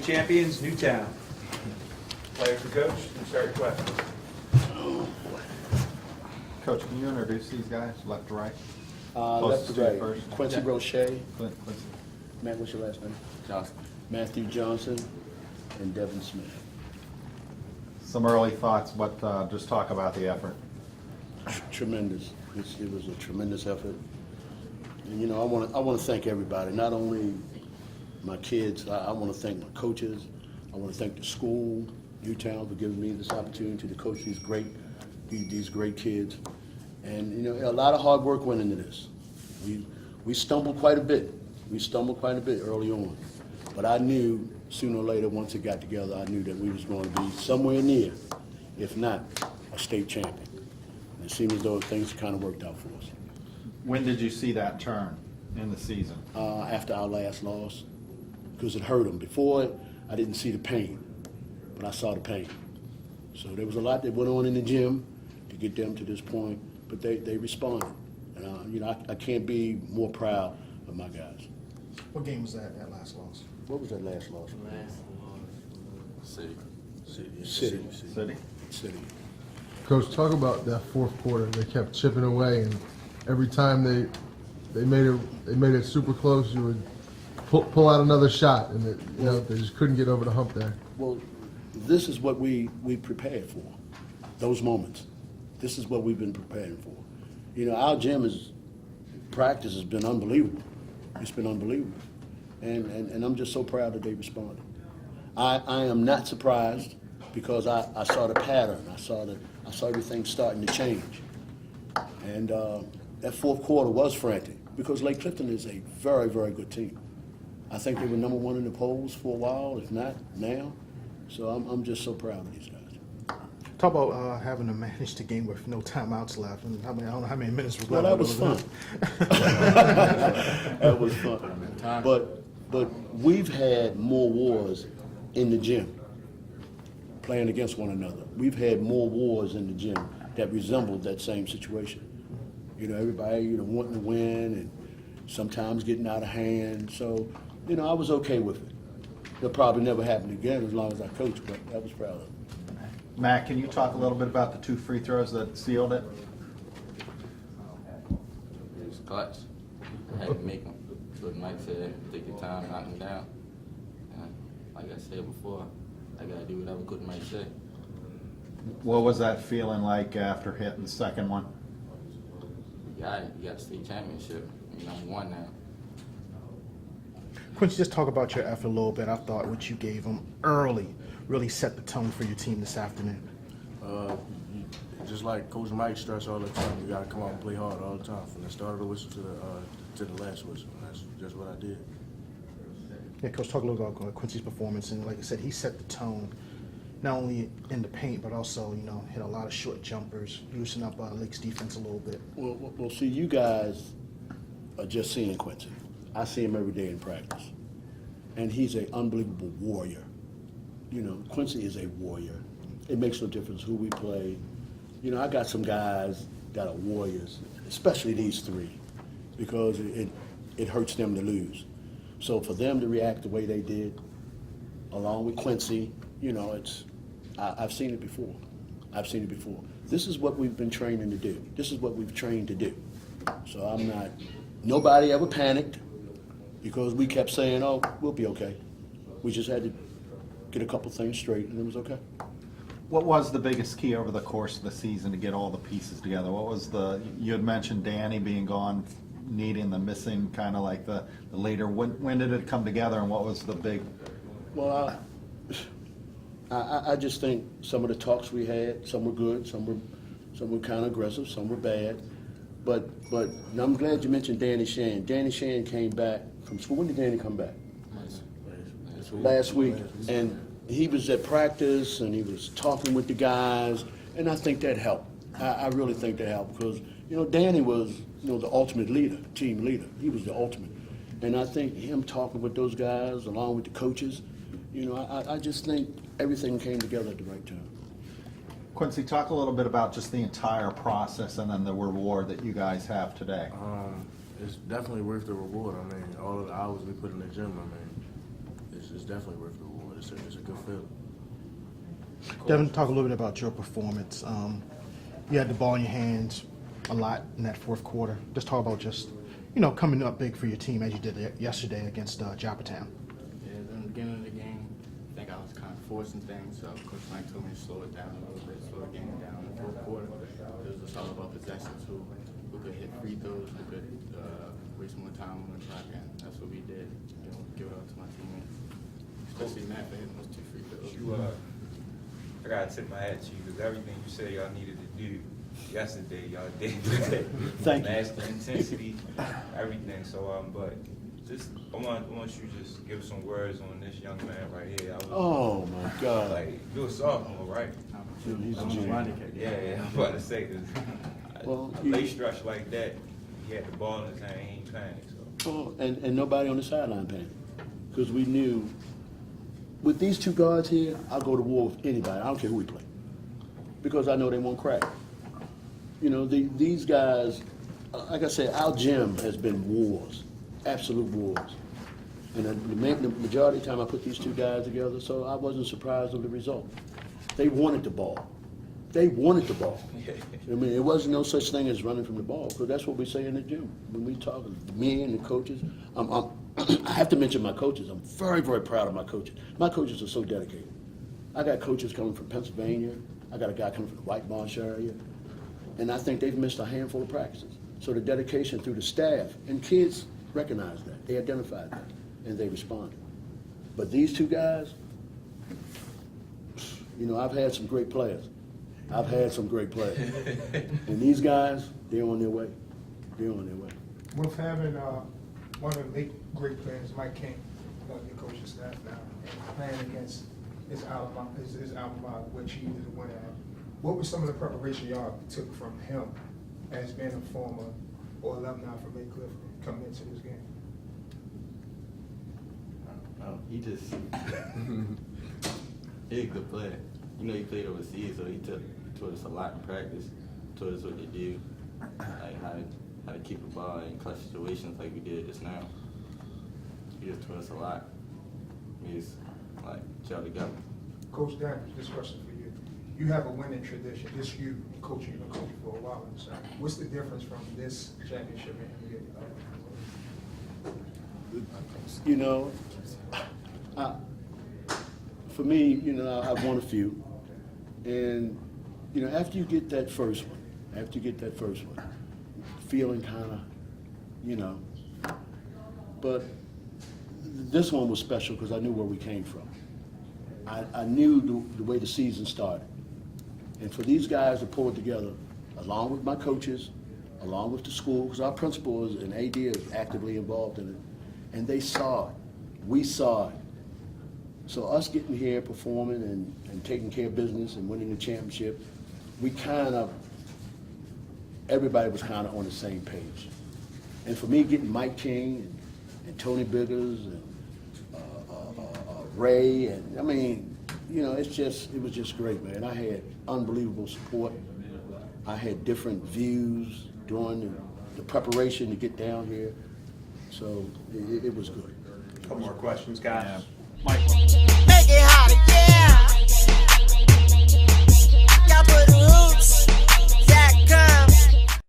champions, Newtown. Players and coach, and start your questions. Coach, can you introduce these guys, left to right? Left Closest to to you right. first. Quincy Yeah. Roche. Quincy. Matt, what's your last name? Johnson. Matthew Johnson and Devin Smith. Some early thoughts, but just talk about the effort. Tremendous. It was a tremendous effort. And you know, I want to thank everybody. Not only my kids. I want to thank my coaches. I want to thank the school, Newtown, for giving me this opportunity to coach these great kids. And you know, a lot of hard work went into this. We stumbled quite a bit. We stumbled quite a bit early on, but I knew sooner or later, once it got together, I knew that we was going to be somewhere near, if not a state champion. And it seemed as though things kind of worked out for us. When did you see that turn in the season? After our last loss, because it hurt them. Before it, I didn't see the pain, but I saw the pain. So there was a lot that went on in the gym to get them to this point, but they responded. And you know, I can't be more proud of my guys. What game was that last loss? What was that last loss? City. City. Coach, talk about that fourth quarter. They kept chipping away, and every time they made it super close, you would pull out another shot, and they just couldn't get over the hump there. Well, this is what we prepared for, those moments. This is what we've been preparing for. You know, our practice has been unbelievable. It's been unbelievable. And I'm just so proud that they responded. I am not surprised because I saw the pattern. I saw everything starting to change. And that fourth quarter was frantic because Lake Clifton is a very, very good team. I think they were number one in the polls for a while, if not now. So I'm just so proud of these guys. Talk about having to manage the game with no timeouts left, and I don't know how many minutes was Well, left. that was fun. That was fun. But we've had more wars in the gym, playing against one another. We've had more wars in the gym that resembled that same situation. You know, everybody, wanting to win and sometimes getting out of hand. So, I was okay with it. It'll probably never happen again as long as I coach, but I was proud of it. Matt, can you talk a little bit about the 2 free throws that sealed it? It was clutch. I had to make them. What Mike said, take your time, knock them down. And like I said before, I got to do whatever Coach Mike said. What was that feeling like after hitting the second one? You got the state championship. You're number one now. Quincy, just talk about your effort a little bit. I thought what you gave them early really set the tone for your team this afternoon. Just like Coach Mike stressed all the time, you got to come out and play hard all the time, from the start of the whistle to the last whistle. That's just what I did. Yeah, Coach, talk a little about Quincy's performance, and like I said, he set the tone not only in the paint, but also, hit a lot of short jumpers, loosen up Lake's defense a little bit. Well, see, you guys are just seeing Quincy. I see him every day in practice, and he's an unbelievable warrior. Quincy is a warrior. It makes no difference who we play. I got some guys that are warriors, especially these 3, because it hurts them to lose. So for them to react the way they did, along with Quincy, I've seen it before. I've seen it before. This is what we've been training to do. This is what we've trained to do. So nobody ever panicked because we kept saying, oh, we'll be okay. We just had to get a couple things straight, and it was okay. What was the biggest key over the course of the season to get all the pieces together? What was you had mentioned Danny being gone, needing the missing, kind of like the later. When did it come together, and what was the big? Well, I just think some of the talks we had, some were good, some were kind of aggressive, some were bad. But I'm glad you mentioned Danny Shan. Danny Shan came back from school. When did Danny come back? Last week. And he was at practice, and he was talking with the guys, and I think that helped. I really think that helped because, Danny was, the ultimate leader, team leader. He was the ultimate. And I think him talking with those guys, along with the coaches, I just think everything came together at the right time. Quincy, talk a little bit about just the entire process and then the reward that you guys have today. It's definitely worth the reward. I mean, all of the hours we put in the gym, it's definitely worth the reward. but it's a good feeling. Devin, talk a little bit about your performance. You had the ball in your hands a lot in that fourth quarter. Just talk about coming up big for your team as you did yesterday against Joppatown. Yeah, in the beginning of the game, I think I was kind of forcing things, so Coach Mike told me to slow it down a little bit, slow the game down in the fourth quarter. It was just all about possessions, who could hit free throws, who could waste more time on the clock, and that's what we did. Give it up to my teammates, especially Matt for hitting those 2 free throws. I gotta tip my hat to you, because everything you said y'all needed to do yesterday, y'all did today. Thank you. Master intensity, everything. So, but just I want you to just give some words on this young man right here. Oh my God. Like, you're a sophomore, right? He's a junior. Yeah, I'm about to say this. Well, A late stretch like that, he had the ball in his hand, he ain't playing. So. Oh, and nobody on the sideline paying, because we knew with these 2 guards here, I'll go to war with anybody. I don't care who we play, because I know they won't crack. These guys, like I said, our gym has been wars, absolute wars. And the majority of the time I put these 2 guys together, so I wasn't surprised with the result. They wanted the ball. They wanted the ball. I mean, it wasn't no such thing as running from the ball, because that's what we say in the gym. When we talk, me and the coaches, I have to mention my coaches. I'm very, very proud of my coaches. My coaches are so dedicated. I got coaches coming from Pennsylvania. I got a guy coming from the White Marsh area. And I think they've missed a handful of practices. So the dedication through the staff, and kids recognize that. They identified that, and they responded. But these 2 guys, I've had some great players. And these guys, they're on their way. With having one of the late great players, Mike King, on your coaching staff now, and playing against his alma mater, which he was a winner at, what was some of the preparation y'all took from him as being a former or alumni from Lake Clifton coming into this game? He just he's a good player. He played overseas, so he taught us a lot in practice. Taught us what to do, like how to keep a ball in clutch situations like we did just now. He just taught us a lot. He's like gel together. Coach Dan, this question for you. You have a winning tradition. This you've been coaching for a while. So what's the difference from this championship and the For me, I've won a few. And, after you get that first one, feeling kind of, but this one was special because I knew where we came from. I knew the way the season started. And for these guys to pull it together, along with my coaches, along with the school, because our principal and AD is actively involved in it, and they saw it. We saw it. So us getting here, performing and taking care of business and winning the championship, everybody was kind of on the same page. And for me, getting Mike King and Tony Biggers and Ray, and I mean, it was just great, man. I had unbelievable support. I had different views during the preparation to get down here. So it was good. Couple more questions, guys. Michael.